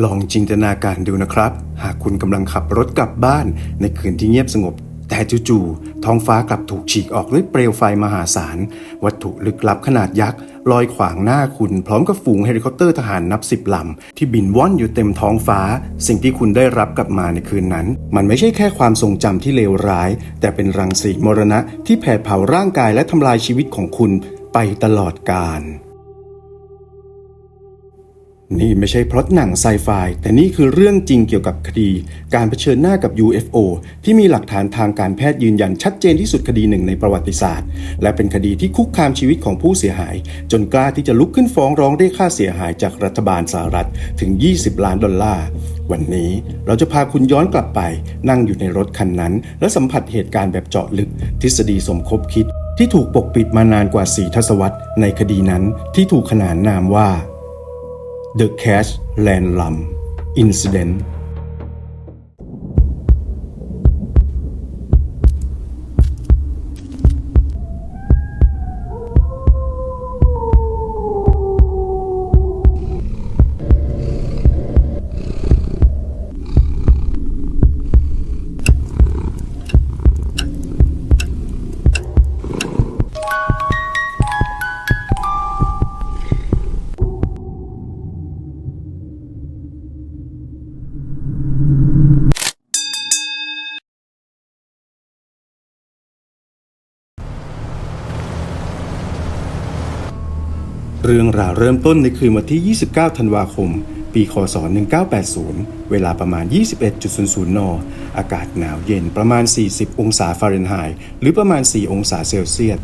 ลองจินตนาการดูนะครับหากคุณกำลังขับรถกลับบ้านในคืนที่เงียบสงบแต่จู่ๆท้องฟ้ากลับถูกฉีกออกด้วยเปลวไฟมหาศาลวัตถุลึกลับขนาดยักษ์ลอยขวางหน้าคุณพร้อมกับฝูงเฮลิคอปเตอร์ทหารนับ10 ลำที่บินว่อนอยู่เต็มท้องฟ้าสิ่งที่คุณได้รับกลับมาในคืนนั้นมันไม่ใช่แค่ความทรงจำที่เลวร้ายแต่เป็นรังสีมรณะที่แผดเผาร่างกายและทำลายชีวิตของคุณไปตลอดกาลนี่ไม่ใช่พล็อตหนังไซไฟแต่นี่คือเรื่องจริงเกี่ยวกับคดีการเผชิญหน้ากับ UFO ที่มีหลักฐานทางการแพทย์ยืนยันชัดเจนที่สุดคดีหนึ่งในประวัติศาสตร์และเป็นคดีที่คุกคามชีวิตของผู้เสียหายจนกล้าที่จะลุกขึ้นฟ้องร้องเรียกค่าเสียหายจากรัฐบาลสหรัฐถึง$20 ล้านวันนี้เราจะพาคุณย้อนกลับไปนั่งอยู่ในรถคันนั้นและสัมผัสเหตุการณ์แบบเจาะลึกทฤษฎีสมคบคิดที่ถูกปกปิดมานานกว่า4 ทศวรรษในคดีนั้นที่ถูกขนานนามว่าThe Cash Land Lum Incidentเรื่องราวเริ่มต้นในคืนวันที่ 29 ธันวาคม ปี ค.ศ. 1980 เวลาประมาณ 21.00 น. อากาศหนาวเย็นประมาณ 40 องศาฟาเรนไฮต์หรือประมาณ 4 องศาเซลเซียส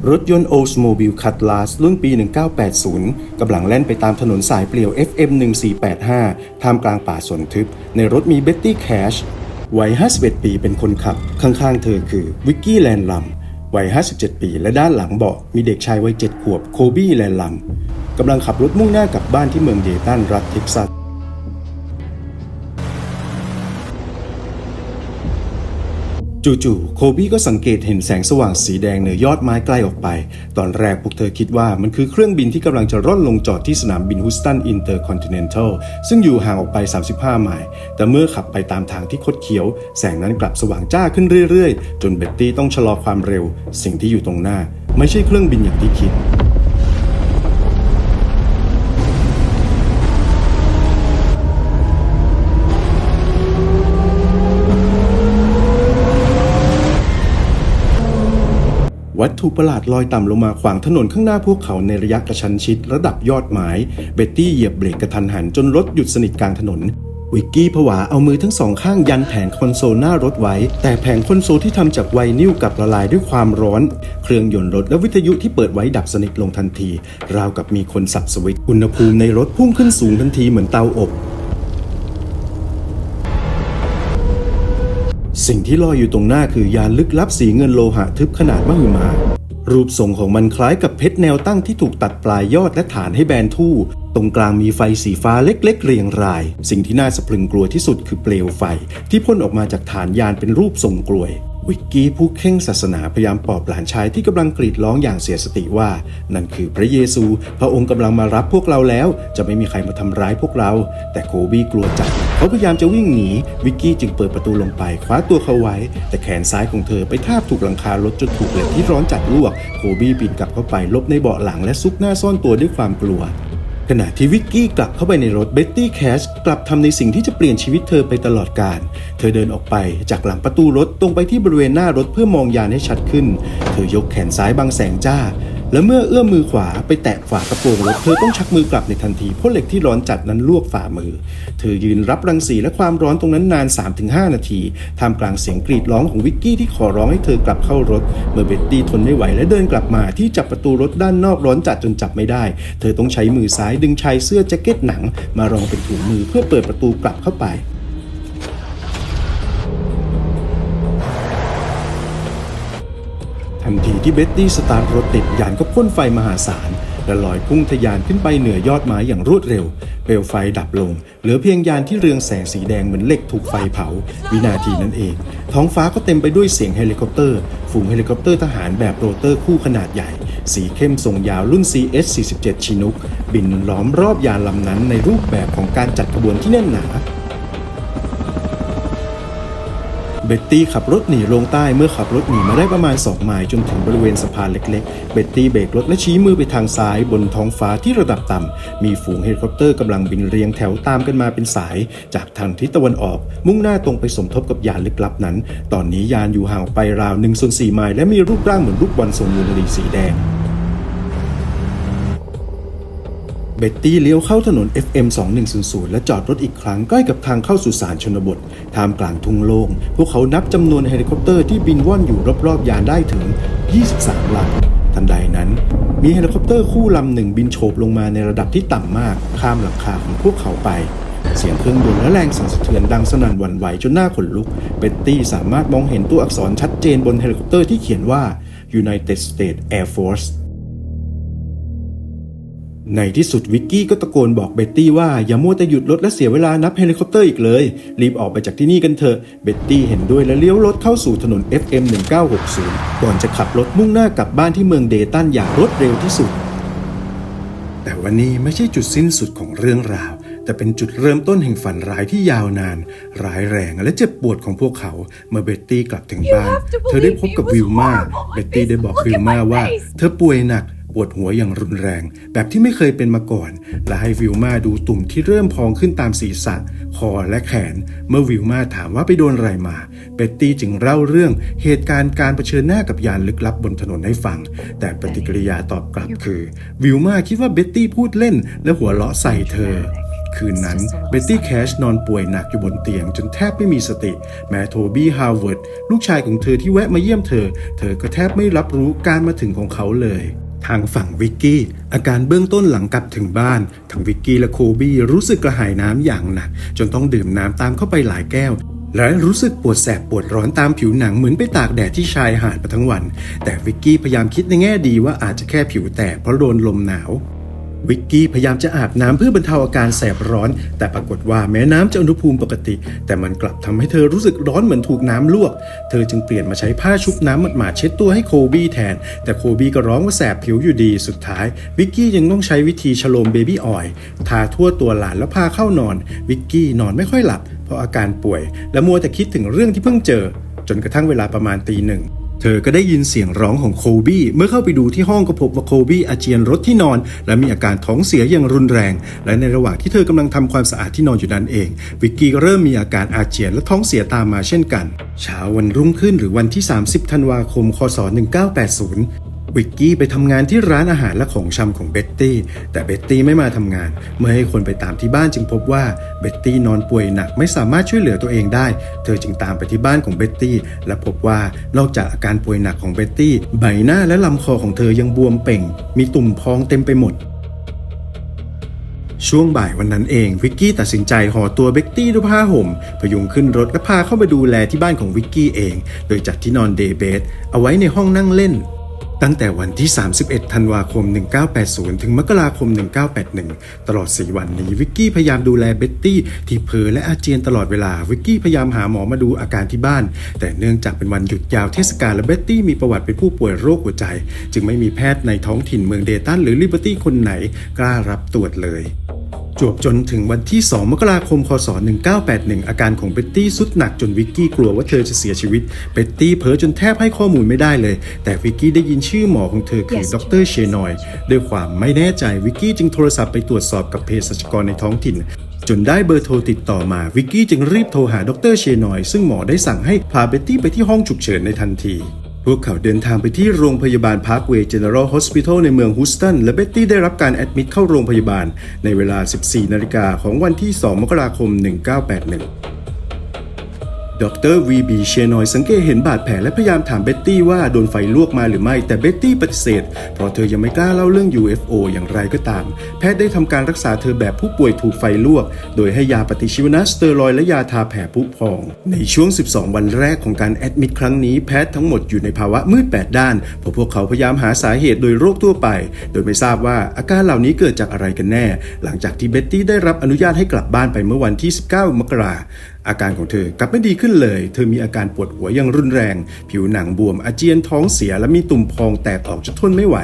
รถยนต์ Oldsmobile Cutlass รุ่นปี 1980 กำลังแล่นไปตามถนนสายเปลี่ยว FM 1485 ท่ามกลางป่าสนทึบ ในรถมี Betty Cash วัย 51 ปีเป็นคนขับ ข้างๆ เธอคือ Vicky Landrumวัย 57 ปีและด้านหลังเบาะมีเด็กชายวัย 7 ขวบโคบี้แลนลัมกำลังขับรถมุ่งหน้ากลับบ้านที่เมืองเดตันรัฐเท็กซัสจู่ๆโคบี้ก็สังเกตเห็นแสงสว่างสีแดงเหนือยอดไม้ใกล้ออกไปตอนแรกพวกเธอคิดว่ามันคือเครื่องบินที่กำลังจะร่อนลงจอดที่สนามบินฮูสตันอินเตอร์คอนติเนนทัลซึ่งอยู่ห่างออกไป35 ไมล์แต่เมื่อขับไปตามทางที่คดเคี้ยวแสงนั้นกลับสว่างจ้าขึ้นเรื่อยๆจนเบ็ตตี้ต้องชะลอความเร็วสิ่งที่อยู่ตรงหน้าไม่ใช่เครื่องบินอย่างที่คิดวัตถุประหลาดลอยต่ำลงมาขวางถนนข้างหน้าพวกเขาในระยะกระชั้นชิดระดับยอดไม้เบ็ตตี้เหยียบเบรกกระทันหันจนรถหยุดสนิทกลางถนนวิกกี้ผวาเอามือทั้งสองข้างยันแผงคอนโซลหน้ารถไว้แต่แผงคอนโซลที่ทำจากไวนิลกลับละลายด้วยความร้อนเครื่องยนต์รถและวิทยุที่เปิดไว้ดับสนิทลงทันทีราวกับมีคนสับสวิตช์อุณหภูมิในรถพุ่งขึ้นสูงทันทีเหมือนเตาอบสิ่งที่ลอยอยู่ตรงหน้าคือยานลึกลับสีเงินโลหะทึบขนาดมหึมารูปทรงของมันคล้ายกับเพชรแนวตั้งที่ถูกตัดปลายยอดและฐานให้แบนทู่ตรงกลางมีไฟสีฟ้าเล็กๆเรียงรายสิ่งที่น่าสะพรึงกลัวที่สุดคือเปลวไฟที่พ่นออกมาจากฐานยานเป็นรูปทรงกลวยวิกกี้ผู้เข่งศาสนาพยายามปลอบหลานชายที่กำลังกรีดร้องอย่างเสียสติว่านั่นคือพระเยซูพระองค์กำลังมารับพวกเราแล้วจะไม่มีใครมาทำร้ายพวกเราแต่โคบี้กลัวจัดเขาพยายามจะวิ่งหนีวิกกี้จึงเปิดประตูลงไปคว้าตัวเขาไว้แต่แขนซ้ายของเธอไปทาบถูกหลังคารถจนถูกเหล็กที่ร้อนจัดลวกโคบี้ปีนกลับเข้าไปหลบในเบาะหลังและซุกหน้าซ่อนตัวด้วยความกลัวขณะที่วิกกี้กลับเข้าไปในรถเบ็ตตี้แคชกลับทำในสิ่งที่จะเปลี่ยนชีวิตเธอไปตลอดกาลเธอเดินออกไปจากหลังประตูรถตรงไปที่บริเวณหน้ารถเพื่อมองยานให้ชัดขึ้นเธอยกแขนซ้ายบังแสงจ้าและเมื่อเอื้อมมือขวาไปแตะฝากระโปรงรถเธอต้องชักมือกลับในทันทีเพราะเหล็กที่ร้อนจัดนั้นลวกฝ่ามือเธอยืนรับรังสีและความร้อนตรงนั้นนาน 3-5 นาทีท่ามกลางเสียงกรีดร้องของวิกกี้ที่ขอร้องให้เธอกลับเข้ารถเมื่อเบ็ตตี้ทนไม่ไหวและเดินกลับมาที่จับประตูรถด้านนอกร้อนจัดจนจับไม่ได้เธอต้องใช้มือซ้ายดึงชายเสื้อแจ็คเก็ตหนังมารองเป็นถุงมือเพื่อเปิดประตูกลับเข้าไปทันทีที่เบ็ตตี้สตาร์ทรถติดยานก็พ่นไฟมหาศาล และลอยพุ่งทะยานขึ้นไปเหนือยอดไม้อย่างรวดเร็วเปลวไฟดับลงเหลือเพียงยานที่เรืองแสงสีแดงเหมือนเหล็กถูกไฟเผาวินาทีนั้นเองท้องฟ้าก็เต็มไปด้วยเสียงเฮลิคอปเตอร์ฝูงเฮลิคอปเตอร์ทหารแบบโรเตอร์คู่ขนาดใหญ่สีเข้มทรงยาวรุ่น CS-47 Chinook บินล้อมรอบยานลำนั้นในรูปแบบของการจัดขบวนที่แน่นหนาเบ็ตตี้ขับรถหนีลงใต้เมื่อขับรถหนีมาได้ประมาณ2 ไมล์จนถึงบริเวณสะพานเล็กๆเบ็ตตี้เบรกรถและชี้มือไปทางซ้ายบนท้องฟ้าที่ระดับต่ำมีฝูงเฮลิคอปเตอร์กำลังบินเรียงแถวตามกันมาเป็นสายจากทางทิศตะวันออกมุ่งหน้าตรงไปสมทบกับยานลึกลับนั้นตอนนี้ยานอยู่ห่างไปราว1/4 ไมล์และมีรูปร่างเหมือนลูกบอลทรงวงรีสีแดงเบ็ตตี้เลี้ยวเข้าถนน FM 2100และจอดรถอีกครั้งใกล้กับทางเข้าสุสานชนบทท่ามกลางทุ่งโล่งพวกเขานับจำนวนเฮลิคอปเตอร์ที่บินว่อนอยู่รอบๆยานได้ถึง23 ลำทันใดนั้นมีเฮลิคอปเตอร์คู่ลำหนึ่งบินโฉบลงมาในระดับที่ต่ำมากข้ามหลังคาของพวกเขาไปเสียงเครื่องยนต์และแรงสั่นสะเทือนดังสนั่นหวั่นไหวจนหน้าขนลุกเบ็ตตี้สามารถมองเห็นตัวอักษรชัดเจนบนเฮลิคอปเตอร์ที่เขียนว่า United States Air Forceในที่สุดวิกกี้ก็ตะโกนบอกเบ็ตตี้ว่าอย่ามัวแต่หยุดรถและเสียเวลานับเฮลิคอปเตอร์อีกเลยรีบออกไปจากที่นี่กันเถอะเบ็ตตี้เห็นด้วยและเลี้ยวรถเข้าสู่ถนน FM 1960ก่อนจะขับรถมุ่งหน้ากลับบ้านที่เมืองเดตันอย่างรวดเร็วที่สุดแต่วันนี้ไม่ใช่จุดสิ้นสุดของเรื่องราวแต่เป็นจุดเริ่มต้นแห่งฝันร้ายที่ยาวนานร้ายแรงและเจ็บปวดของพวกเขาเมื่อเบ็ตตี้กลับถึงบ้านเธอได้พบกับวิลมาเบ็ตตี้ได้บอกวิลมาว่าเธอป่วยหนักปวดหัวอย่างรุนแรงแบบที่ไม่เคยเป็นมาก่อนและให้วิลมาดูตุ่มที่เริ่มพองขึ้นตามศีรษะคอและแขนเมื่อวิลมาถามว่าไปโดนอะไรมาเบ็ตตี้จึงเล่าเรื่องเหตุการณ์การเผชิญหน้ากับยานลึกลับบนถนนให้ฟังแต่ปฏิกิริยาตอบกลับคือวิลมาคิดว่าเบ็ตตี้พูดเล่นและหัวเราะใส่เธอคืนนั้นเบ็ตตี้แคชนอนป่วยหนักอยู่บนเตียงจนแทบไม่มีสติแม้โทบี้ฮาวเวิร์ดลูกชายของเธอที่แวะมาเยี่ยมเธอก็แทบไม่รับรู้การมาถึงของเขาเลยทางฝั่งวิกกี้อาการเบื้องต้นหลังกลับถึงบ้านทั้งวิกกี้และโคบี้รู้สึกกระหายน้ำอย่างหนักจนต้องดื่มน้ำตามเข้าไปหลายแก้วและรู้สึกปวดแสบปวดร้อนตามผิวหนังเหมือนไปตากแดดที่ชายหาดมาทั้งวันแต่วิกกี้พยายามคิดในแง่ดีว่าอาจจะแค่ผิวแตกเพราะโดนลมหนาววิกกี้พยายามจะอาบน้ำเพื่อบรรเทาอาการแสบร้อนแต่ปรากฏว่าแม้น้ำจะอุณหภูมิปกติแต่มันกลับทำให้เธอรู้สึกร้อนเหมือนถูกน้ำลวกเธอจึงเปลี่ยนมาใช้ผ้าชุบน้ำหมาดๆเช็ดตัวให้โคบี้แทนแต่โคบี้ก็ร้องว่าแสบผิวอยู่ดีสุดท้ายวิกกี้ยังต้องใช้วิธีฉโลมเบบี้ออยล์ทาทั่วตัวหลานแล้วพาเข้านอนวิกกี้นอนไม่ค่อยหลับเพราะอาการป่วยและมัวแต่คิดถึงเรื่องที่เพิ่งเจอจนกระทั่งเวลาประมาณตี 1เธอก็ได้ยินเสียงร้องของโคบี้เมื่อเข้าไปดูที่ห้องก็พบว่าโคบี้อาเจียนรถที่นอนและมีอาการท้องเสียอย่างรุนแรงและในระหว่างที่เธอกำลังทำความสะอาดที่นอนอยู่นั้นเองวิกกี้ก็เริ่มมีอาการอาเจียนและท้องเสียตามมาเช่นกันเช้าวันรุ่งขึ้นหรือวันที่30 ธันวาคม คศ 1980วิกกี้ไปทำงานที่ร้านอาหารและของชำของเบ็ตตี้แต่เบ็ตตี้ไม่มาทำงานเมื่อให้คนไปตามที่บ้านจึงพบว่าเบ็ตตี้นอนป่วยหนักไม่สามารถช่วยเหลือตัวเองได้เธอจึงตามไปที่บ้านของเบ็ตตี้และพบว่านอกจากอาการป่วยหนักของเบ็ตตี้ใบหน้าและลำคอของเธอยังบวมเป่งมีตุ่มพองเต็มไปหมดช่วงบ่ายวันนั้นเองวิกกี้ตัดสินใจห่อตัวเบ็ตตี้ด้วยผ้าห่มพยุงขึ้นรถและพาเข้ามาดูแลที่บ้านของวิกกี้เองโดยจัดที่นอนเดย์เบดเอาไว้ในห้องนั่งเล่นตั้งแต่วันที่31 ธันวาคม 1980 ถึงมกราคม 1981 ตลอด 4 วันนี้วิกกี้พยายามดูแลเบ็ตตี้ที่เพ้อและอาเจียนตลอดเวลาวิกกี้พยายามหาหมอมาดูอาการที่บ้านแต่เนื่องจากเป็นวันหยุดยาวเทศกาลและเบ็ตตี้มีประวัติเป็นผู้ป่วยโรคหัวใจจึงไม่มีแพทย์ในท้องถิ่นเมืองเดตันหรือลิเบอร์ตี้คนไหนกล้ารับตรวจเลยจวบจนถึงวันที่ 2 มกราคม คศ 1981 อาการของเบ็ตตี้สุดหนักจนวิกกี้กลัวว่าเธอจะเสียชีวิตเบ็ตตี้เพ้อจนแทบให้ข้อมูลไม่ได้เลยแต่วิกกี้ได้ยินชื่อหมอของเธอคือดร.เชนอยด้วยความไม่แน่ใจวิกกี้จึงโทรศัพท์ไปตรวจสอบกับเภสัชกรในท้องถิ่นจนได้เบอร์โทรติดต่อมาวิกกี้จึงรีบโทรหาดร.เชนอยซึ่งหมอได้สั่งให้พาเบ็ตตี้ไปที่ห้องฉุกเฉินในทันทีพวกเขาเดินทางไปที่โรงพยาบาล Parkway General Hospital ในเมืองฮูสตันและเบ็ตตี้ได้รับการแอดมิดเข้าโรงพยาบาลในเวลา 14 นาฬิกาของวันที่ 2 มกราคม 1981 ดรวีบีเชนอยสังเกตเห็นบาดแผลและพยายามถามเบ็ตตี้ว่าโดนไฟลวกมาหรือไม่แต่เบ็ตตี้ปฏิเสธเพราะเธอยังไม่กล้าเล่าเรื่อง UFO อย่างไรก็ตามแพทย์ได้ทำการรักษาเธอแบบผู้ป่วยถูกไฟลวกโดยให้ยาปฏิชีวนะสเตียรอยด์และยาทาแผลผุพองในช่วง12วันแรกของการแอดมิดครั้งนี้แพทย์ทั้งหมดอยู่ในภาวะมืด8ด้านเพราะพวกเขาพยายามหาสาเหตุโดยโรคทั่วไปโดยไม่ทราบว่าอาการเหล่านี้เกิดจากอะไรกันแน่หลังจากที่เบ็ตตี้ได้รับอนุญาตให้กลับบ้านไปเมื่อวันที่19มกราคมอาการของเธอกลับไม่ดีขึ้นเลยเธอมีอาการปวดหัวอย่างรุนแรงผิวหนังบวมอาเจียนท้องเสียและมีตุ่มพองแตกออกจนทนไม่ไหว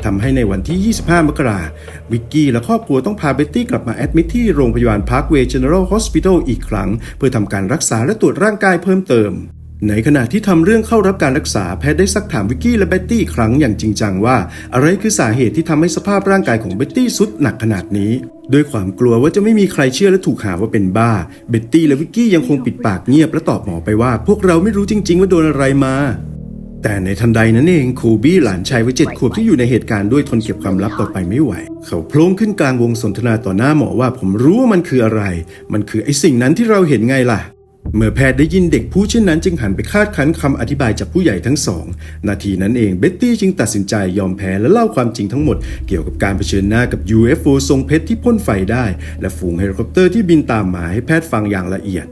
ทำให้ในวันที่25มกราคมวิกกี้และครอบครัวต้องพาเบ็ตตี้กลับมาแอดมิทที่โรงพยาบาล Parkway General Hospital อีกครั้งเพื่อทำการรักษาและตรวจร่างกายเพิ่มเติมในขณะที่ทำเรื่องเข้ารับการรักษาแพทย์ได้ซักถามวิกกี้และเบ็ตตี้อีกครั้งอย่างจริงจังว่าอะไรคือสาเหตุที่ทำให้สภาพร่างกายของเบ็ตตี้ทรุดหนักขนาดนี้ด้วยความกลัวว่าจะไม่มีใครเชื่อและถูกหาว่าเป็นบ้าเบ็ตตี้และวิกกี้ยังคงปิดปากเงียบและตอบหมอไปว่าพวกเราไม่รู้จริงๆว่าโดนอะไรมาแต่ในทันใดนั้นเองโคบี้หลานชายวัย7 ขวบที่อยู่ในเหตุการณ์ด้วยทนเก็บความลับต่อไปไม่ไหวเขาโผล่ขึ้นกลางวงสนทนาต่อหน้าหมอว่าผมรู้ว่ามันคืออะไรมันคือไอ้สิ่งนั้นที่เราเห็นไงล่ะเมื่อแพทย์ได้ยินเด็กพูดเช่นนั้นจึงหันไปคาดคั้นคำอธิบายจากผู้ใหญ่ทั้งสองนาทีนั้นเองเบ็ตตี้จึงตัดสินใจยอมแพ้และเล่าความจริงทั้งหมดเกี่ยวกับการเผชิญหน้ากับ UFO ทรงเพชรที่พ่นไฟได้และฝูงเฮลิคอปเตอร์ที่บินตามมาให้แพทย์ฟังอย่างละเอียด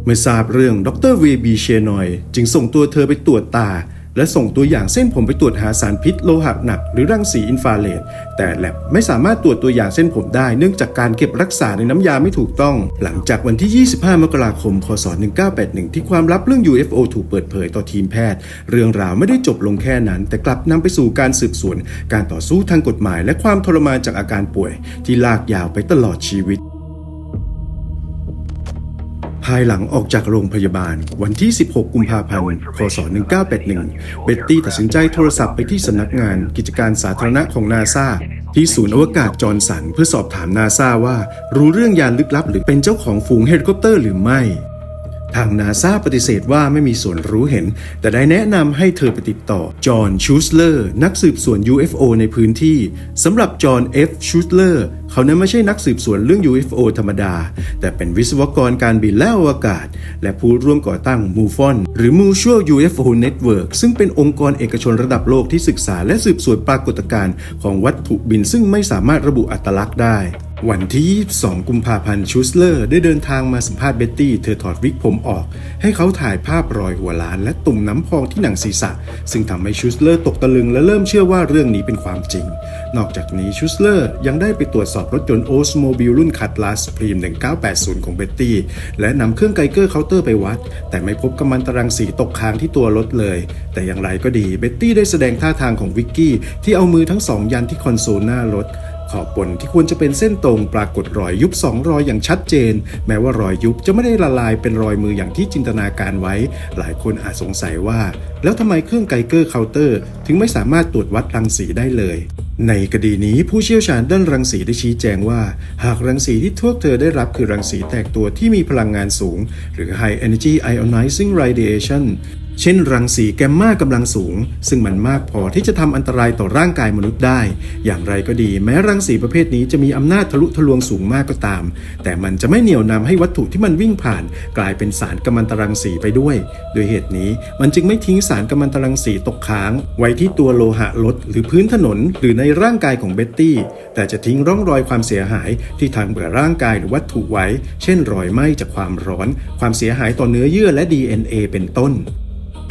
เมื่อทราบเรื่องดรวีบีเชนอยจึงส่งตัวเธอไปตรวจตาและส่งตัวอย่างเส้นผมไปตรวจหาสารพิษโลหะหนักหรือรังสีอินฟราเรดแต่แลบไม่สามารถตรวจตัวอย่างเส้นผมได้เนื่องจากการเก็บรักษาในน้ำยาไม่ถูกต้องหลังจากวันที่25มกราคมพศ1981ที่ความลับเรื่อง UFO ถูกเปิดเผยต่อทีมแพทย์เรื่องราวไม่ได้จบลงแค่นั้นแต่กลับนำไปสู่การสืบสวนการต่อสู้ทางกฎหมายและความทรมานจากอาการป่วยที่ลากยาวไปตลอดชีวิตภายหลังออกจากโรงพยาบาลวันที่16กุมภาพันธ์พศ1981เบ็ตตี้ตัดสินใจโทรศัพท์ไปที่สำนักงานกิจการสาธารณะของนาซาที่ศูนย์อวกาศจอห์นสันเพื่อสอบถามนาซาว่ารู้เรื่องยานลึกลับหรือเป็นเจ้าของฝูงเฮลิคอปเตอร์หรือไม่ทางนาซาปฏิเสธว่าไม่มีส่วนรู้เห็นแต่ได้แนะนำให้เธอไปติดต่อจอห์นชูสเลอร์นักสืบสวน UFO ในพื้นที่สำหรับจอห์น ชูสเลอร์เขานั้นไม่ใช่นักสืบสวนเรื่อง UFO ธรรมดาแต่เป็นวิศวกรการบินและอวกาศและผู้ร่วมก่อตั้ง MUFON หรือ Mutual UFO Network ซึ่งเป็นองค์กรเอกชนระดับโลกที่ศึกษาและสืบสวนปรากฏการณ์ของวัตถุบินซึ่งไม่สามารถระบุอัตลักษณ์ได้วันที่22กุมภาพันธ์ชูสเลอร์ได้เดินทางมาสัมภาษณ์เบ็ตตี้เธอถอดวิกผมออกให้เขาถ่ายภาพรอยหัวล้านและตุ่มน้ำพองที่หนังศีรษะซึ่งทำให้ชูสเลอร์ตกตะลึงและเริ่มเชื่อว่าเรื่องนี้เป็นความจริงนอกจากนี้ชูสเลอร์ยังได้ไปตรวจสอบรถยนต์โอสโมบิลรุ่นคัตลัสพรีม1980ของเบ็ตตี้และนำเครื่องไกเกอร์เคาน์เตอร์ไปวัดแต่ไม่พบกัมมันตรังสีตกค้างที่ตัวรถเลยแต่อย่างไรก็ดีเบ็ตตี้ได้แสดงท่าทางของวิกกี้ที่เอามือทั้งสองยันที่คอนโซลหน้ารถขอบบนที่ควรจะเป็นเส้นตรงปรากฏรอยยุบ2รอยอย่างชัดเจนแม้ว่ารอยยุบจะไม่ได้ละลายเป็นรอยมืออย่างที่จินตนาการไว้หลายคนอาจสงสัยว่าแล้วทำไมเครื่องไกเกอร์เคาน์เตอร์ถึงไม่สามารถตรวจวัดรังสีได้เลยในคดีนี้ผู้เชี่ยวชาญด้านรังสีได้ชี้แจงว่าหากรังสีที่พวกเธอได้รับคือรังสีแตกตัวที่มีพลังงานสูงหรือ High Energy Ionizing Radiationเช่นรังสีแกมมากำลังสูงซึ่งมันมากพอที่จะทำอันตรายต่อร่างกายมนุษย์ได้อย่างไรก็ดีแม้รังสีประเภทนี้จะมีอำนาจทะลุทะลวงสูงมากก็ตามแต่มันจะไม่เหนี่ยวนำให้วัตถุที่มันวิ่งผ่านกลายเป็นสารกัมมันตรังสีไปด้วยโดยเหตุนี้มันจึงไม่ทิ้งสารกัมมันตรังสีตกค้างไว้ที่ตัวโลหะรถหรือพื้นถนนหรือในร่างกายของเบ็ตตี้แต่จะทิ้งร่องรอยความเสียหายที่ทางเบื่อร่างกายหรือวัตถุไว้เช่นรอยไหม้จากความร้อนความเสียหายต่อเนื้อเยื่อและ DNA เป็นต้น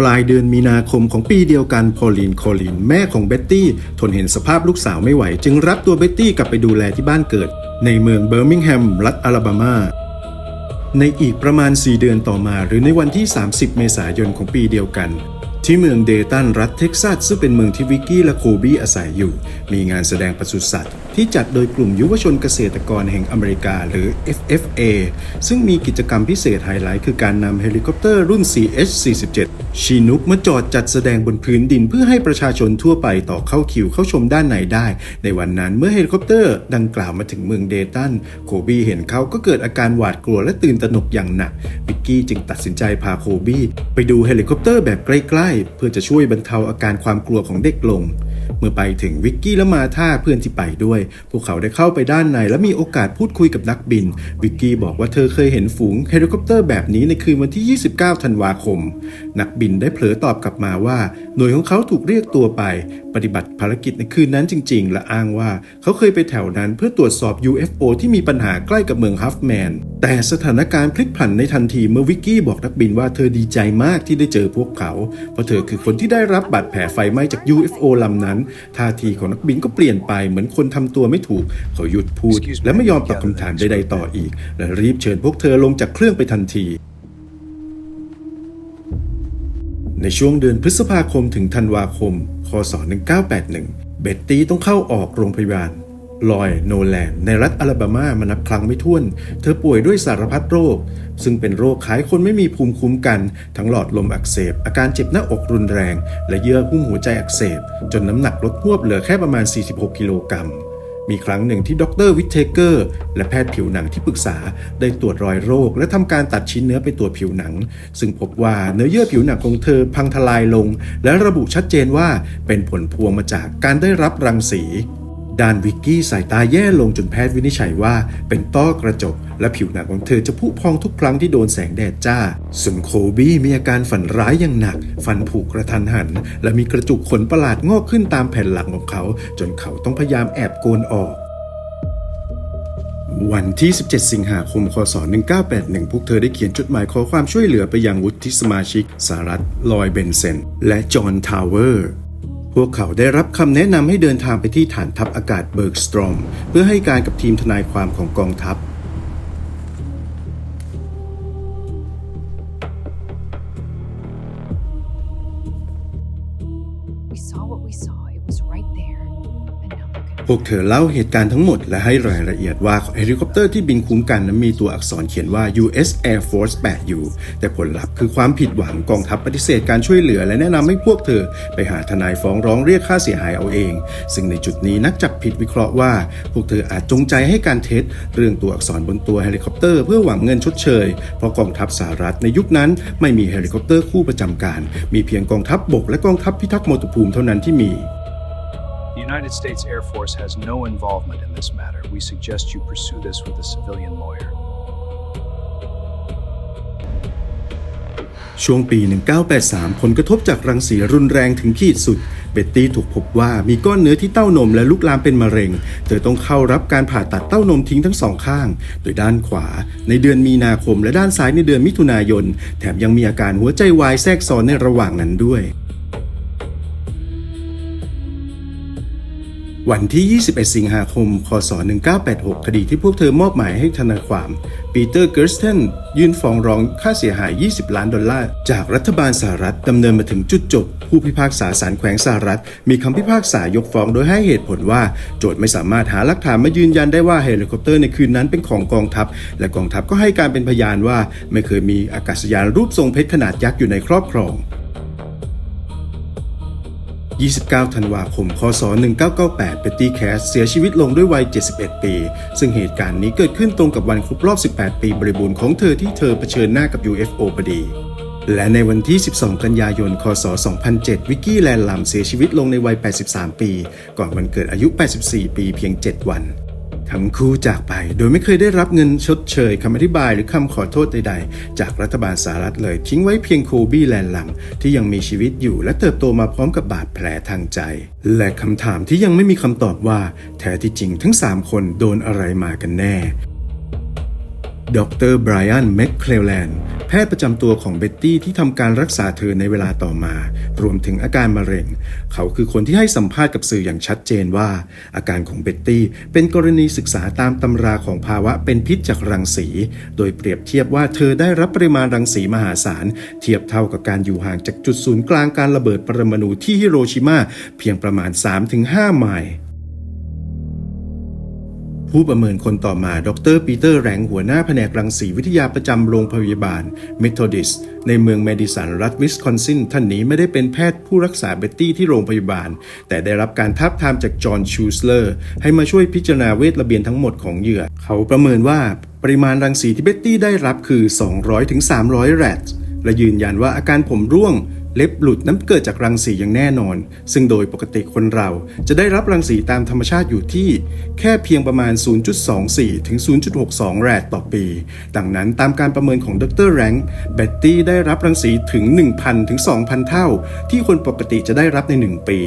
ปลายเดือนมีนาคมของปีเดียวกันพอลีน แม่ของเบ็ตตี้ทนเห็นสภาพลูกสาวไม่ไหวจึงรับตัวเบ็ตตี้กลับไปดูแลที่บ้านเกิดในเมืองเบอร์มิงแฮมรัฐอลาบามาในอีกประมาณ4เดือนต่อมาหรือในวันที่30เมษายนของปีเดียวกันที่เมืองเดตันรัฐเท็กซัสซึ่งเป็นเมืองที่วิกกี้และโคบี้อาศัยอยู่มีงานแสดงปศุสัตว์ที่จัดโดยกลุ่มยุวชนเกษตรกรแห่งอเมริกาหรือ FFA ซึ่งมีกิจกรรมพิเศษไฮไลท์คือการนำเฮลิคอปเตอร์รุ่น CH-47 Chinook มาจอดจัดแสดงบนพื้นดินเพื่อให้ประชาชนทั่วไปต่อเข้าคิวเข้าชมด้านในได้ในวันนั้นเมื่อเฮลิคอปเตอร์ดังกล่าวมาถึงเมืองเดตันโคบี้เห็นเขาก็เกิดอาการหวาดกลัวและตื่นตระหนกอย่างหนักวิกกี้จึงตัดสินใจพาโคบี้ไปดูเฮลิคอปเตอร์แบบใกล้ๆเพื่อจะช่วยบรรเทาอาการความกลัวของเด็กลง เมื่อไปถึงวิกกี้และมาธาเพื่อนที่ไปด้วยพวกเขาได้เข้าไปด้านในและมีโอกาสพูดคุยกับนักบินวิกกี้บอกว่าเธอเคยเห็นฝูงเฮลิคอปเตอร์แบบนี้ในคืนวันที่ 29 ธันวาคมนักบินได้เผลอตอบกลับมาว่าหน่วยของเขาถูกเรียกตัวไปปฏิบัติภารกิจในคืนนั้นจริงๆและอ้างว่าเขาเคยไปแถวนั้นเพื่อตรวจสอบ UFO ที่มีปัญหาใกล้กับเมืองฮัฟแมนแต่สถานการณ์พลิกผันในทันทีเมื่อวิกกี้บอกนักบินว่าเธอดีใจมากที่ได้เจอพวกเขาเพราะเธอคือคนที่ได้รับบาดแผลไฟไหม้จาก UFO ลำนั้นท่าทีของนักบินก็เปลี่ยนไปเหมือนคนทำตัวไม่ถูกเขาหยุดพูดและไม่ยอมตอบคำถามใดๆต่ออีกและรีบเชิญพวกเธอลงจากเครื่องไปทันทีในช่วงเดือนพฤษภาคมถึงธันวาคมคศ1981เบ็ตตี้ต้องเข้าออกโรงพยาบาลลอยโนแลนในรัฐอลาบามามานับครั้งไม่ถ้วนเธอป่วยด้วยสารพัดโรคซึ่งเป็นโรคคล้ายคนไม่มีภูมิคุ้มกันทั้งหลอดลมอักเสบอาการเจ็บหน้าอกรุนแรงและเยื่อหุ้มหัวใจอักเสบจนน้ำหนักลดหวบเหลือแค่ประมาณ46กิโลกรัมมีครั้งหนึ่งที่ดร.วิทเทเกอร์และแพทย์ผิวหนังที่ปรึกษาได้ตรวจรอยโรคและทำการตัดชิ้นเนื้อไปตรวจผิวหนังซึ่งพบว่าเนื้อเยื่อผิวหนังของเธอพังทลายลงและระบุชัดเจนว่าเป็นผลพวงมาจากการได้รับรังสีด้านวิกกี้สายตาแย่ลงจนแพทย์วินิจฉัยว่าเป็นต้อกระจกและผิวหนังของเธอจะผุพองทุกครั้งที่โดนแสงแดดจ้าส่วนโคบี้มีอาการฝันร้ายอย่างหนักฟันผุกระทันหันและมีกระจุกขนประหลาดงอกขึ้นตามแผ่นหลังของเขาจนเขาต้องพยายามแอบโกนออกวันที่ 17 สิงหาคม คศ 1981 พวกเธอได้เขียนจดหมายขอความช่วยเหลือไปยังวุฒิสมาชิกสหรัฐลอยเบนเซนและจอห์นทาวเวอร์พวกเขาได้รับคำแนะนำให้เดินทางไปที่ฐานทัพอากาศเบิร์กสตรอมเพื่อให้การกับทีมทนายความของกองทัพพวกเธอเล่าเหตุการณ์ทั้งหมดและให้รายละเอียดว่าเฮลิคอปเตอร์ที่บินคุ้มกันนั้นมีตัวอักษรเขียนว่า US Air Force 8U แต่ผลลัพธ์คือความผิดหวังกองทัพปฏิเสธการช่วยเหลือและแนะนำให้พวกเธอไปหาทนายฟ้องร้องเรียกค่าเสียหายเอาเองซึ่งในจุดนี้นักจับผิดวิเคราะห์ว่าพวกเธออาจจงใจให้การเท็จเรื่องตัวอักษรบนตัวเฮลิคอปเตอร์เพื่อหวังเงินชดเชยเพราะกองทัพสหรัฐในยุคนั้นไม่มีเฮลิคอปเตอร์คู่ประจำการมีเพียงกองทัพบกและกองทัพพิทักษ์มณฑภูมิเท่านั้นที่มีThe United States Air Force has no involvement in this matter. We suggest you pursue this with a civilian lawyer. ช่วงปี 1983 ผลกระทบจากรังสีรุนแรงถึงขีดสุดเบ็ตตี้ถูกพบว่ามีก้อนเนื้อที่เต้านมและลุกลามเป็นมะเร็งเธอต้องเข้ารับการผ่าตัดเต้านมทิ้งทั้งสองข้างโดยด้านขวาในเดือนมีนาคมและด้านซ้ายในเดือนมิถุนายนแถมยังมีอาการหัวใจวายแทรกซ้อนในระหว่างนั้นด้วยวันที่ 21 สิงหาคม คศ 1986 คดีที่พวกเธอมอบหมายให้ทนายความปีเตอร์เกิร์สเทนยื่นฟ้องร้องค่าเสียหาย$20 ล้านจากรัฐบาลสหรัฐดำเนินมาถึงจุดจบผู้พิพากษาศาลแขวงสหรัฐมีคำพิพากษายกฟ้องโดยให้เหตุผลว่าโจทก์ไม่สามารถหาหลักฐานมายืนยันได้ว่าเฮลิคอปเตอร์ในคืนนั้นเป็นของกองทัพและกองทัพก็ให้การเป็นพยานว่าไม่เคยมีอากาศยานรูปทรงเพชรขนาดยักษ์อยู่ในครอบครอง29 ธันวาคม คศ 1998 เบ็ตตี้แคสเสียชีวิตลงด้วยวัย 71 ปี ซึ่งเหตุการณ์นี้เกิดขึ้นตรงกับวันครบรอบ 18 ปีบริบูรณ์ของเธอที่เธอเผชิญหน้ากับ UFO พอดี และในวันที่ 12 กันยายน คศ 2007 วิกกี้แลนลัมเสียชีวิตลงในวัย 83 ปี ก่อนวันเกิดอายุ 84 ปีเพียง 7 วันทั้งคู่จากไปโดยไม่เคยได้รับเงินชดเชยคำอธิบายหรือคำขอโทษใดๆจากรัฐบาลสหรัฐเลยทิ้งไว้เพียงโคบี้แลนลัมที่ยังมีชีวิตอยู่และเติบโตมาพร้อมกับบาดแผลทางใจและคำถามที่ยังไม่มีคำตอบว่าแท้ที่จริงทั้ง3คนโดนอะไรมากันแน่ดร. ไบรอัน แมคเคลแลนด์แพทย์ประจำตัวของเบ็ตตี้ที่ทำการรักษาเธอในเวลาต่อมารวมถึงอาการมะเร็งเขาคือคนที่ให้สัมภาษณ์กับสื่ออย่างชัดเจนว่าอาการของเบ็ตตี้เป็นกรณีศึกษาตามตำราของภาวะเป็นพิษจากรังสีโดยเปรียบเทียบว่าเธอได้รับปริมาณรังสีมหาศาลเทียบเท่ากับการอยู่ห่างจากจุดศูนย์กลางการระเบิดปรมาณูที่ฮิโรชิมาเพียงประมาณ 3-5 ไมล์ผู้ประเมินคนต่อมาดร. ปีเตอร์แรงหัวหน้าแผนกรังสีวิทยาประจำโรงพยาบาลเมทอดิสในเมืองแมดิสันรัฐวิสคอนซินท่านนี้ไม่ได้เป็นแพทย์ผู้รักษาเบ็ตตี้ที่โรงพยาบาลแต่ได้รับการทาบทามจากจอห์นชูสเลอร์ให้มาช่วยพิจารณาเวทระเบียนทั้งหมดของเหยื่อเขาประเมินว่าปริมาณรังสีที่เบ็ตตี้ได้รับคือ 200-300 แรตและยืนยันว่าอาการผมร่วง เล็บหลุดนั้นเกิดจากรังสีอย่างแน่นอนซึ่งโดยปกติคนเราจะได้รับรังสีตามธรรมชาติอยู่ที่แค่เพียงประมาณ 0.24 ถึง 0.62 แรดต่อปีดังนั้นตามการประเมินของดรแรงค์เบ็ตตี้ได้รับรังสีถึง 1,000 ถึง 2,000 เท่าที่คนปกติจะได้รับใน 1 ปี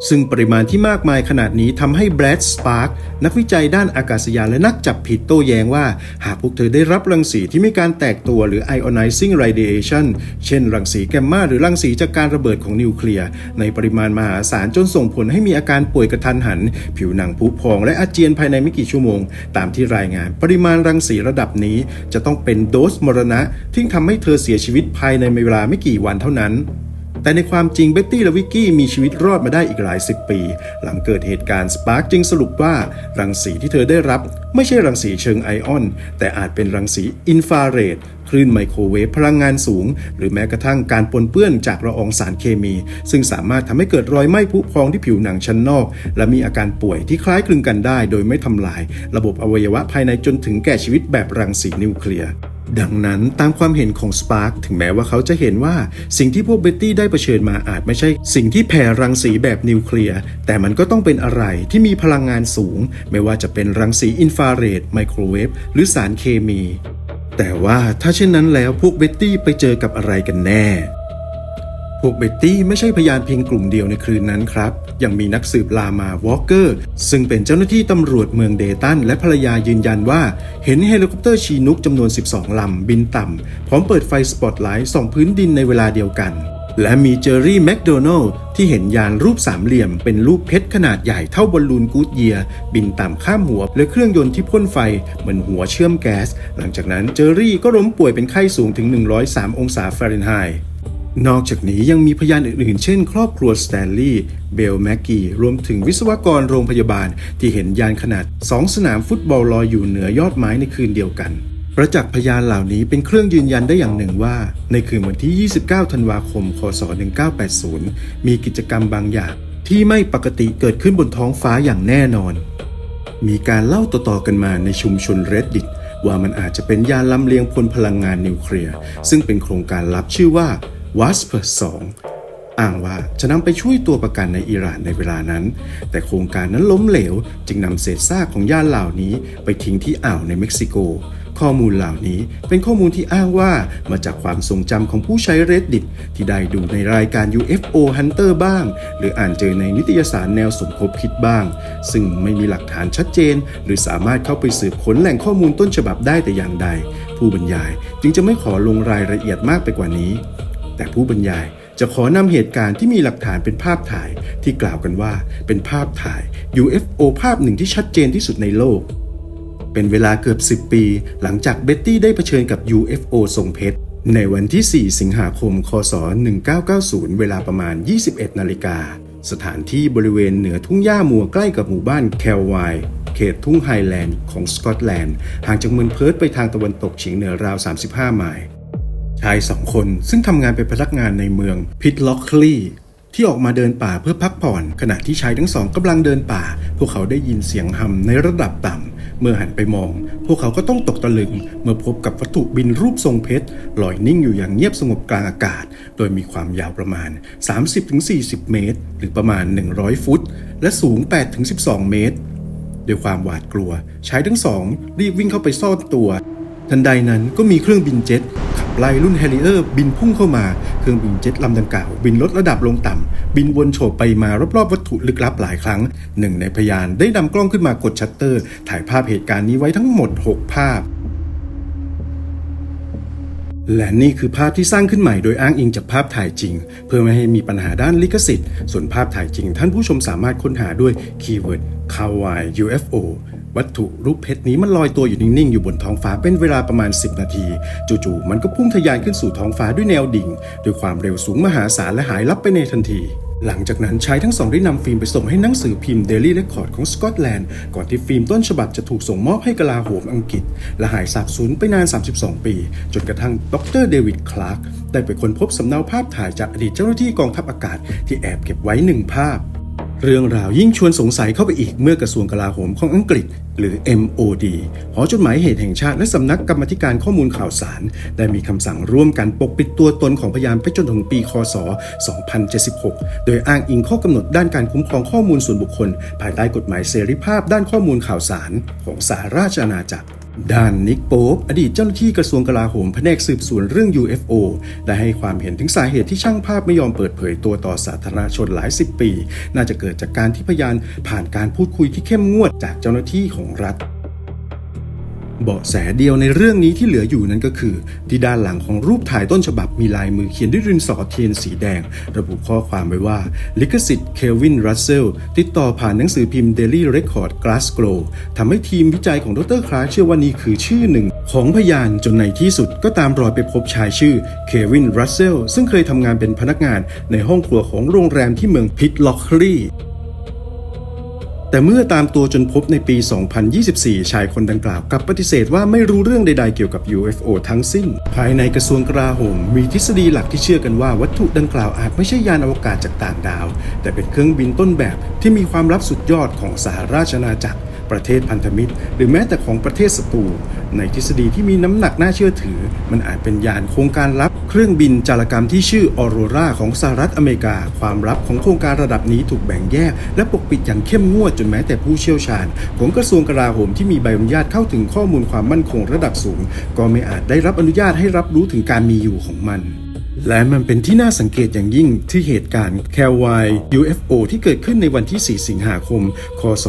ซึ่งปริมาณที่มากมายขนาดนี้ทำให้แบรด สปาร์กนักวิจัยด้านอากาศยานและนักจับผิดโต้แย้งว่าหากพวกเธอได้รับรังสีที่มีการแตกตัวหรือ ionizing radiation เช่นรังสีแกมมาหรือรังสีจากการระเบิดของนิวเคลียร์ในปริมาณมหาศาลจนส่งผลให้มีอาการป่วยกระทันหันผิวหนังผุพองและอาเจียนภายในไม่กี่ชั่วโมงตามที่รายงานปริมาณรังสีระดับนี้จะต้องเป็นโดสมรณะที่ทำให้เธอเสียชีวิตภายในเวลาไม่กี่วันเท่านั้นแต่ในความจริงเบ็ตตี้และวิกกี้มีชีวิตรอดมาได้อีกหลายสิบปีหลังเกิดเหตุการณ์สปาร์กจึงสรุปว่ารังสีที่เธอได้รับไม่ใช่รังสีเชิงไอออนแต่อาจเป็นรังสีอินฟราเรดคลื่นไมโครเวฟพลังงานสูงหรือแม้กระทั่งการปนเปื้อนจากละอองสารเคมีซึ่งสามารถทำให้เกิดรอยไหม้ผุพองที่ผิวหนังชั้นนอกและมีอาการป่วยที่คล้ายคลึงกันได้โดยไม่ทำลายระบบอวัยวะภายในจนถึงแก่ชีวิตแบบรังสีนิวเคลียร์ดังนั้นตามความเห็นของสปาร์กถึงแม้ว่าเขาจะเห็นว่าสิ่งที่พวกเบ็ตตี้ได้เผชิญมาอาจไม่ใช่สิ่งที่แผ่รังสีแบบนิวเคลียร์แต่มันก็ต้องเป็นอะไรที่มีพลังงานสูงไม่ว่าจะเป็นรังสีอินฟราเรดไมโครเวฟหรือสารเคมีแต่ว่าถ้าเช่นนั้นแล้วพวกเบ็ตตี้ไปเจอกับอะไรกันแน่พวกเบ็ตตี้ไม่ใช่พยานเพียงกลุ่มเดียวในคืนนั้นครับยังมีนักสืบลามาวอลเกอร์ซึ่งเป็นเจ้าหน้าที่ตำรวจเมืองเดตันและภรรยายืนยันว่าเห็นเฮลิคอปเตอร์ชีนุกจำนวน 12 ลำบินต่ำพร้อมเปิดไฟสปอตไลท์ส่องพื้นดินในเวลาเดียวกันและมีเจอร์รี่แมคโดนัลด์ที่เห็นยานรูปสามเหลี่ยมเป็นรูปเพชรขนาดใหญ่เท่าบอลลูนกู๊ดเยียร์บินต่ำข้ามหัวและเครื่องยนต์ที่พ่นไฟเหมือนหัวเชื่อมแก๊สหลังจากนั้นเจอร์รี่ก็ล้มป่วยเป็นไข้สูงถึง 103 องศาฟาเรนไฮต์นอกจากนี้ยังมีพยานอื่นๆเช่นครอบครัวสแตนลีย์เบลแม็กกี้รวมถึงวิศวกรโรงพยาบาลที่เห็นยานขนาด2สนามฟุตบอลลอยอยู่เหนือยอดไม้ในคืนเดียวกันประจักษ์พยานเหล่านี้เป็นเครื่องยืนยันได้อย่างหนึ่งว่าในคืนวันที่ 29 ธันวาคม คศ 1980 มีกิจกรรมบางอย่างที่ไม่ปกติเกิดขึ้นบนท้องฟ้าอย่างแน่นอนมีการเล่าต่อๆกันมาในชุมชน Reddit ว่ามันอาจจะเป็นยานลำเลียงพลพลังงานนิวเคลียร์ซึ่งเป็นโครงการลับชื่อว่าWASP-2 อ้างว่าจะนำไปช่วยตัวประกันในอิหร่านในเวลานั้นแต่โครงการนั้นล้มเหลวจึงนำเศษซากของยานเหล่านี้ไปทิ้งที่อ่าวในเม็กซิโกข้อมูลเหล่านี้เป็นข้อมูลที่อ้างว่ามาจากความทรงจำของผู้ใช้ Reddit ที่ได้ดูในรายการ UFO Hunter บ้างหรืออ่านเจอในนิตยสารแนวสมคบคิดบ้างซึ่งไม่มีหลักฐานชัดเจนหรือสามารถเข้าไปสืบค้นแหล่งข้อมูลต้นฉบับได้แต่อย่างใดผู้บรรยายจึงจะไม่ขอลงรายละเอียดมากไปกว่านี้แต่ผู้บรรยายจะขอนำเหตุการณ์ที่มีหลักฐานเป็นภาพถ่ายที่กล่าวกันว่าเป็นภาพถ่าย UFO ภาพหนึ่งที่ชัดเจนที่สุดในโลกเป็นเวลาเกือบ10 ปีหลังจากเบ็ตตี้ได้เผชิญกับ UFO ทรงเพชรในวันที่ 4 สิงหาคม คศ 1990 เวลาประมาณ 21 นาฬิกาสถานที่บริเวณเหนือทุ่งหญ้ามัวใกล้กับหมู่บ้านแคลไวน์เขตทุ่งไฮแลนด์ของสกอตแลนด์ห่างจากเมืองเพิร์ธไปทางตะวันตกเฉียงเหนือราว 35 ไมล์ชาย2 คนซึ่งทำงานเป็นพนักงานในเมืองพิทล็อกลีย์ที่ออกมาเดินป่าเพื่อพักผ่อนขณะที่ชายทั้งสองกำลังเดินป่าพวกเขาได้ยินเสียงฮัมในระดับต่ำเมื่อหันไปมองพวกเขาก็ต้องตกตะลึงเมื่อพบกับวัตถุบินรูปทรงเพชรลอยนิ่งอยู่อย่างเงียบสงบกลางอากาศโดยมีความยาวประมาณ 30-40 เมตรหรือประมาณ100 ฟุตและสูง 8-12 เมตรด้วยความหวาดกลัวชายทั้งสองรีบวิ่งเข้าไปซ่อนตัวทันใดนั้นก็มีเครื่องบินเจ็ตขับไล่รุ่นแฮริเออร์บินพุ่งเข้ามาเครื่องบินเจ็ตลำดังกล่าวบินลดระดับลงต่ำบินวนโฉบไปมารอบๆวัตถุลึกลับหลายครั้งหนึ่งในพยานได้นำกล้องขึ้นมากดชัตเตอร์ถ่ายภาพเหตุการณ์นี้ไว้ทั้งหมด6 ภาพและนี่คือภาพที่สร้างขึ้นใหม่โดยอ้างอิงจากภาพถ่ายจริงเพื่อไม่ให้มีปัญหาด้านลิขสิทธิ์ส่วนภาพถ่ายจริงท่านผู้ชมสามารถค้นหาด้วยคีย์เวิร์ด Kawaii UFO วัตถุรูปเพชรนี้มันลอยตัวอยู่นิ่งๆอยู่บนท้องฟ้าเป็นเวลาประมาณ10 นาทีจู่ๆมันก็พุ่งทะยานขึ้นสู่ท้องฟ้าด้วยแนวดิ่งด้วยความเร็วสูงมหาศาลและหายลับไปในทันทีหลังจากนั้นชายทั้งสองได้นำฟิล์มไปส่งให้หนังสือพิมพ์ Daily Record ของสกอตแลนด์ก่อนที่ฟิล์มต้นฉบับจะถูกส่งมอบให้กลาโหมอังกฤษและหายสาบสูญไปนาน32 ปีจนกระทั่งดร.เดวิด คลาร์กได้ไปค้นพบสำเนาภาพถ่ายจากอดีตเจ้าหน้าที่กองทัพอากาศที่แอบเก็บไว้1 ภาพ เรื่องราวยิ่งชวนสงสัยเข้าไปอีกเมื่อกระทรวงกลาโหมของอังกฤษหรือ MOD หอจดหมายเหตุแห่งชาติและสำนักกรรมาธิการข้อมูลข่าวสารได้มีคำสั่งร่วมกันปกปิดตัวตนของพยานไปจนถึงปีคศ 2076 โดยอ้างอิงข้อกำหนดด้านการคุ้มครองข้อมูลส่วนบุคคลภายใต้กฎหมายเสรีภาพด้านข้อมูลข่าวสารของสหราชอาณาจักรด้านนิกโป๊ปอดีตเจ้าหน้าที่กระทรวงกลาโหมแผนกสืบสวนเรื่อง UFO ได้ให้ความเห็นถึงสาเหตุที่ช่างภาพไม่ยอมเปิดเผยตัวต่อสาธารณชนหลายสิบปีน่าจะเกิดจากการที่พยานผ่านการพูดคุยที่เข้มงวดจากเจ้าหน้าที่ของรัฐเบาะแสเดียวในเรื่องนี้ที่เหลืออยู่นั้นก็คือที่ด้านหลังของรูปถ่ายต้นฉบับมีลายมือเขียนด้วยดินสอเทียนสีแดงระบุข้อความไว้ว่าลิขสิทธิ์เคลวินรัสเซลติดต่อผ่านหนังสือพิมพ์ Daily Record Glasgow ทำให้ทีมวิจัยของดร.คลาร์กเชื่อว่านี่คือชื่อหนึ่งของพยานจนในที่สุดก็ตามรอยไปพบชายชื่อเคลวินรัสเซลซึ่งเคยทำงานเป็นพนักงานในห้องครัวของโรงแรมที่เมืองพิตล็อกลีแต่เมื่อตามตัวจนพบในปี 2024 ชายคนดังกล่าวกลับปฏิเสธว่าไม่รู้เรื่องใดๆเกี่ยวกับ UFO ทั้งสิ้นภายในกระทรวงกลาโหมมีทฤษฎีหลักที่เชื่อกันว่าวัตถุดังกล่าวอาจไม่ใช่ยานอวกาศจากต่างดาวแต่เป็นเครื่องบินต้นแบบที่มีความลับสุดยอดของสหราชอาณาจักรประเทศพันธมิตรหรือแม้แต่ของประเทศศัตรูในทฤษฎีที่มีน้ำหนักน่าเชื่อถือมันอาจเป็นยานโครงการลับเครื่องบินจารกรรมที่ชื่อออโรราของสหรัฐอเมริกาความลับของโครงการระดับนี้ถูกแบ่งแยกและปกปิดอย่างเข้มงวดจนแม้แต่ผู้เชี่ยวชาญของกระทรวงกลาโหมที่มีใบอนุญาตเข้าถึงข้อมูลความมั่นคงระดับสูงก็ไม่อาจได้รับอนุญาตให้รับรู้ถึงการมีอยู่ของมันและมันเป็นที่น่าสังเกตอย่างยิ่งที่เหตุการณ์แคลไว UFO ที่เกิดขึ้นในวันที่ 4 สิงหาคม คศ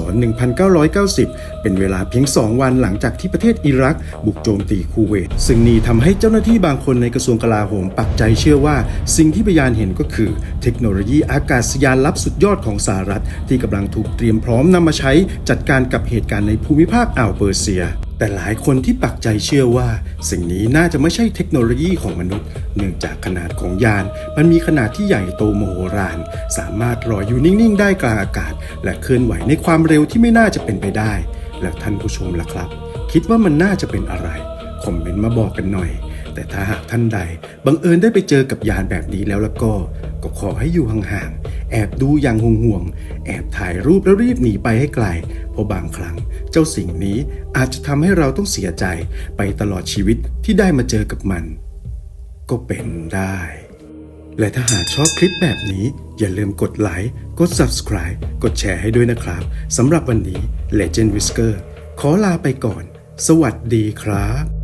1990 เป็นเวลาเพียง 2 วันหลังจากที่ประเทศอิรักบุกโจมตีคูเวตซึ่งนี่ทำให้เจ้าหน้าที่บางคนในกระทรวงกลาโหมปักใจเชื่อว่าสิ่งที่พยานเห็นก็คือเทคโนโลยีอากาศยานลับสุดยอดของสหรัฐที่กำลังถูกเตรียมพร้อมนำมาใช้จัดการกับเหตุการณ์ในภูมิภาคอ่าวเปอร์เซียแต่หลายคนที่ปักใจเชื่อว่าสิ่งนี้น่าจะไม่ใช่เทคโนโลยีของมนุษย์เนื่องจากขนาดของยานมันมีขนาดที่ใหญ่โตมโหฬารสามารถลอยอยู่นิ่งๆได้กลางอากาศและเคลื่อนไหวในความเร็วที่ไม่น่าจะเป็นไปได้แล้วท่านผู้ชมล่ะครับคิดว่ามันน่าจะเป็นอะไรคอมเมนต์มาบอกกันหน่อยแต่ถ้าหากท่านใดบังเอิญได้ไปเจอกับยานแบบนี้แล้วก็ขอให้อยู่ห่างๆแอบดูอย่างห่วงๆแอบถ่ายรูปแล้วรีบหนีไปให้ไกลเพราะบางครั้งเจ้าสิ่งนี้อาจจะทำให้เราต้องเสียใจไปตลอดชีวิตที่ได้มาเจอกับมันก็เป็นได้และถ้าหากชอบคลิปแบบนี้อย่าลืมกดไลค์กด Subscribe กดแชร์ให้ด้วยนะครับสำหรับวันนี้ Legend Whisker ขอลาไปก่อนสวัสดีครับ